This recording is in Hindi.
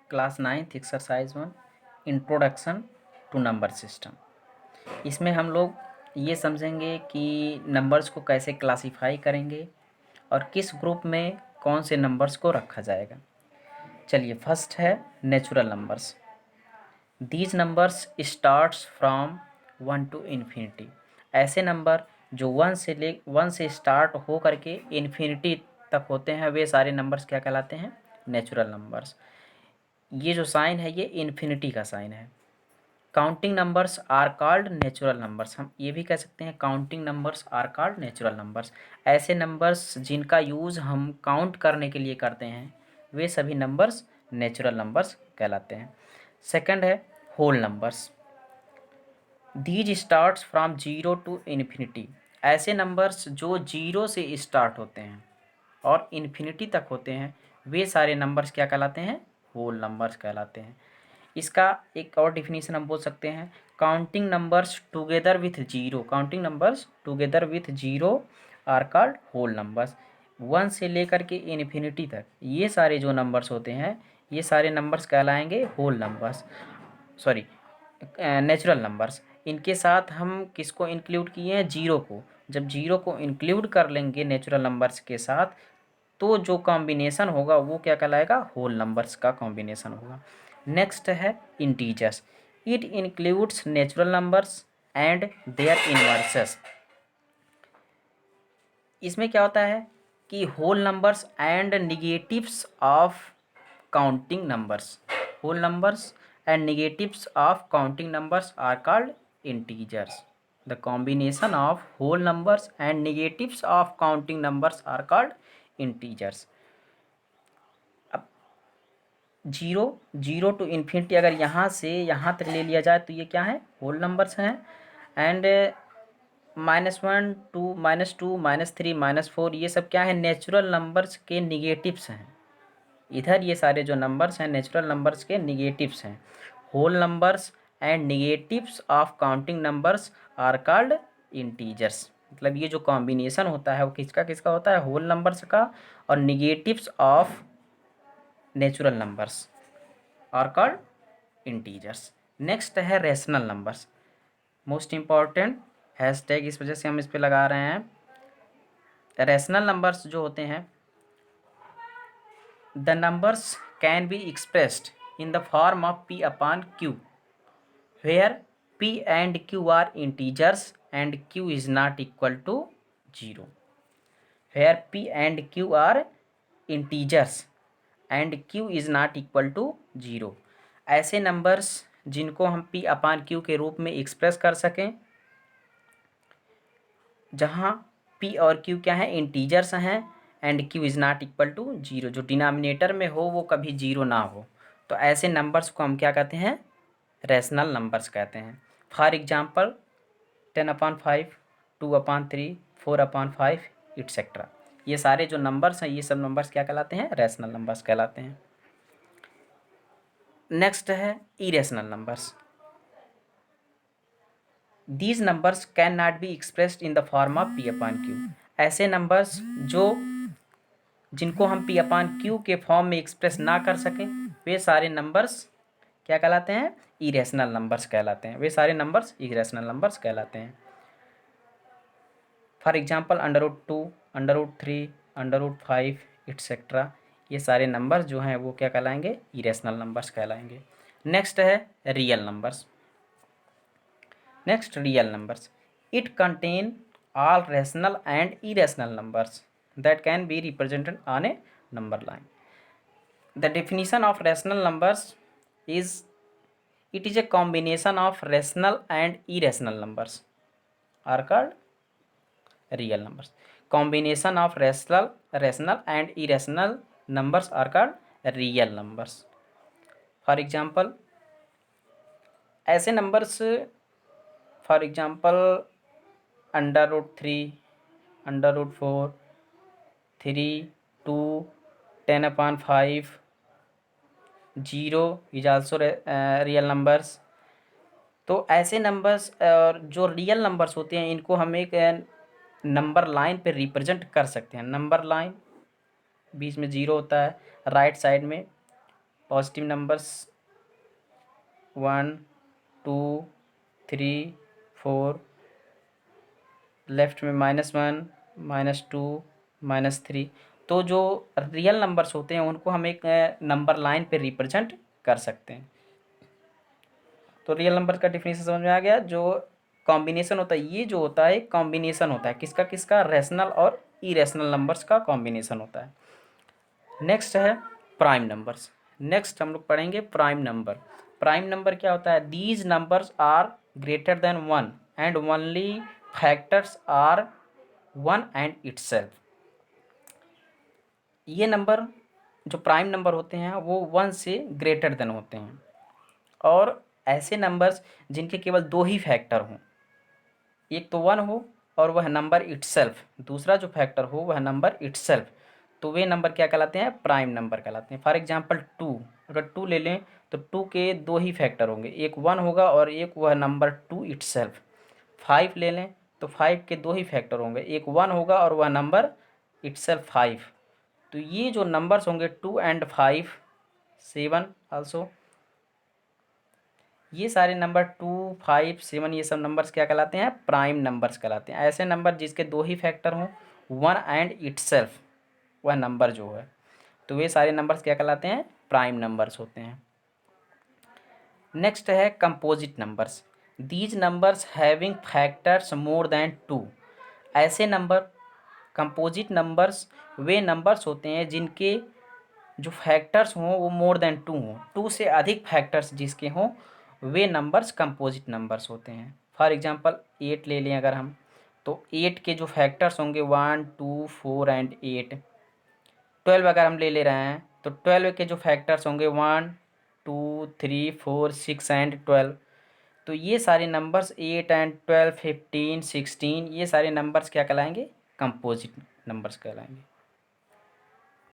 Class 9th exercise 1 introduction to number system. इसमें हम लोग ये समझेंगे कि नंबर्स को कैसे क्लासिफाई करेंगे और किस ग्रुप में कौन से नंबर्स को रखा जाएगा। चलिए, फर्स्ट है natural numbers. These numbers starts from 1 to infinity. ऐसे नंबर जो 1 से स्टार्ट हो करके इन्फिनिटी तक होते हैं, वे सारे नंबर्स क्या कहलाते हैं? Natural numbers. ये जो साइन है ये इन्फिनिटी का साइन है। Counting numbers are called natural numbers. हम ये भी कह सकते हैं counting numbers are called natural numbers. ऐसे नंबर्स जिनका यूज़ हम काउंट करने के लिए करते हैं वे सभी नंबर्स नेचुरल नंबर्स कहलाते हैं। सेकंड है whole numbers. These starts from 0 to infinity. ऐसे नंबर्स जो 0 से स्टार्ट होते हैं और इन्फिनिटी तक होते हैं वे सारे नंबर्स क्या कहलाते हैं? होल नंबर्स कहलाते हैं। इसका एक और डिफिनीशन हम बोल सकते हैं, counting numbers together with zero. Counting numbers together with zero are called whole numbers. 1 से लेकर के इन्फिनिटी तक ये सारे जो नंबर्स होते हैं ये सारे नंबर्स कहलाएंगे whole numbers, sorry natural numbers. इनके साथ हम किसको इंक्लूड किए हैं? जीरो को। जब जीरो को इंक्लूड कर लेंगे नेचुरल नंबर्स के साथ तो जो कॉम्बिनेशन होगा वो क्या कहलाएगा? होल नंबर्स का कॉम्बिनेशन होगा। नेक्स्ट है integers. It includes natural numbers and their inverses. इसमें क्या होता है कि whole numbers and negatives of counting numbers, whole numbers and negatives of counting numbers are called integers. The combination of whole numbers and negatives of counting numbers are called integers. अब जीरो टू इन्फिनिटी अगर यहाँ से यहाँ तक ले लिया जाए तो ये क्या है? होल नंबर्स हैं। एंड -1 2 -2 -3 -4 ये सब क्या है? नेचुरल नंबर्स के निगेटिव्स हैं। इधर ये सारे जो नंबर्स हैं नेचुरल नंबर्स के निगेटिव्स हैं। Whole numbers and negatives of counting numbers are called integers. मतलब ये जो कॉम्बिनेशन होता है वो किसका किसका होता है? होल नंबर्स का और negatives of natural numbers are called integers. Next है rational numbers. Most important hashtag इस वजह से हम इस पे लगा रहे हैं। रेशनल नंबर्स जो होते हैं, the numbers can be expressed in the form of p upon q, where p and q are integers and q is not equal to 0. Where p and q are integers and q is not equal to 0. ऐसे नंबर्स जिनको हम p अपान q के रूप में एक्सप्रेस कर सकें, जहाँ p और q क्या है? इंटीजर्स हैं and q is not equal to 0, जो डिनोमिनेटर में हो वो कभी 0 ना हो, तो ऐसे नंबर्स को हम क्या कहते हैं? रेशनल नंबर्स कहते हैं। For example 10/5, 2/3, 4/5 etcetera. ये सारे जो नंबर्स हैं ये सब नंबर्स क्या कहलाते हैं? रेशनल नंबर्स कहलाते हैं। नेक्स्ट है irrational numbers. These numbers can not be expressed in the form of p upon q। ऐसे नंबर्स जिनको हम p अपान q के फॉर्म में एक्सप्रेस ना कर सकें वे सारे नंबर्स क्या कहलाते हैं? इरेशनल नंबर्स कहलाते हैं। वे सारे नंबर्स इरेशनल नंबर्स कहलाते हैं। फॉर एग्जांपल √2, √3, √5 एट्सेट्रा, ये सारे नंबर्स जो हैं वो क्या कहलाएंगे? इरेशनल नंबर्स कहलाएंगे। नेक्स्ट है real numbers. Next, real numbers. It contain all rational and irrational numbers that can be represented on a number line. The definition of rational numbers is it is a combination of rational and irrational numbers are called real numbers. Combination of rational and irrational numbers are called real numbers. For example, ऐसे numbers for example √3, √4, 3, 2, 10/5, 0 is also real numbers. तो ऐसे नंबर्स और जो रियल नंबर्स होते हैं इनको हम एक नंबर लाइन पे रिप्रेजेंट कर सकते हैं। नंबर लाइन बीच में 0 होता है, राइट साइड में पॉजिटिव नंबर्स 1 2 3 4, लेफ्ट में -1 -2 -3। तो जो रियल नंबर्स होते हैं उनको हम एक नंबर लाइन पे रिप्रेजेंट कर सकते हैं। तो रियल नंबर का डिफिनेशन समझ में आ गया। जो कॉम्बिनेशन होता है, ये जो होता है कॉम्बिनेशन होता है किसका किसका, रैशनल और इरेशनल नंबर्स का कॉम्बिनेशन होता है। नेक्स्ट है प्राइम नंबर्स। नेक्स्ट हम लोग पढ़ेंगे प्राइम नंबर। प्राइम नंबर क्या होता है, these numbers are greater than 1 and only factors are 1 and itself. ये नंबर जो प्राइम नंबर होते हैं वो 1 से ग्रेटर देन होते हैं, और ऐसे नंबर्स जिनके केवल 2 ही फैक्टर हों, एक तो 1 हो और वह नंबर इटसेल्फ, दूसरा जो फैक्टर हो वह नंबर इटसेल्फ, तो वे नंबर क्या कहलाते हैं, प्राइम नंबर कहलाते हैं। फॉर एग्जांपल 2, अगर 2 ले लें तो 2 के 2 ही फैक्टर होंगे, एक 1 होगा और एक वह नंबर 2 इटसेल्फ। 5 ले लें तो 5 के 2 ही फैक्टर होंगे, एक 1 होगा और वह नंबर इटसेल्फ 5। तो ये जो नंबर्स होंगे 2 एंड 5, 7 आल्सो, ये सारे नंबर 2 5 7 ये सब नंबर्स क्या कहलाते हैं, प्राइम नंबर्स कहलाते हैं। ऐसे नंबर जिसके 2 ही फैक्टर हों, 1 एंड इटसेल्फ वह नंबर जो है, तो वे सारे नंबर्स क्या कहलाते हैं, प्राइम नंबर्स होते हैं। नेक्स्ट है composite numbers. These numbers having factors more than 2। ऐसे नंबर कंपोजिट नंबर्स वे नंबर्स होते हैं जिनके जो फैक्टर्स हों वो मोर देन 2 हों, 2 से अधिक फैक्टर्स जिसके हों वे नंबर्स कंपोजिट नंबर्स होते हैं। फॉर एग्जांपल 8 ले लें अगर हम, तो 8 के जो फैक्टर्स होंगे 1 2 4 एंड 8। 12 अगर हम ले रहे हैं तो 12 के जो फैक्टर्स होंगे 1 2 3 4 6 एंड 12। तो ये सारे नंबर्स 8 एंड 12 15 16 ये सारे नंबर्स क्या कहलाएंगे, कंपोजिट नंबर्स कहलाएंगे।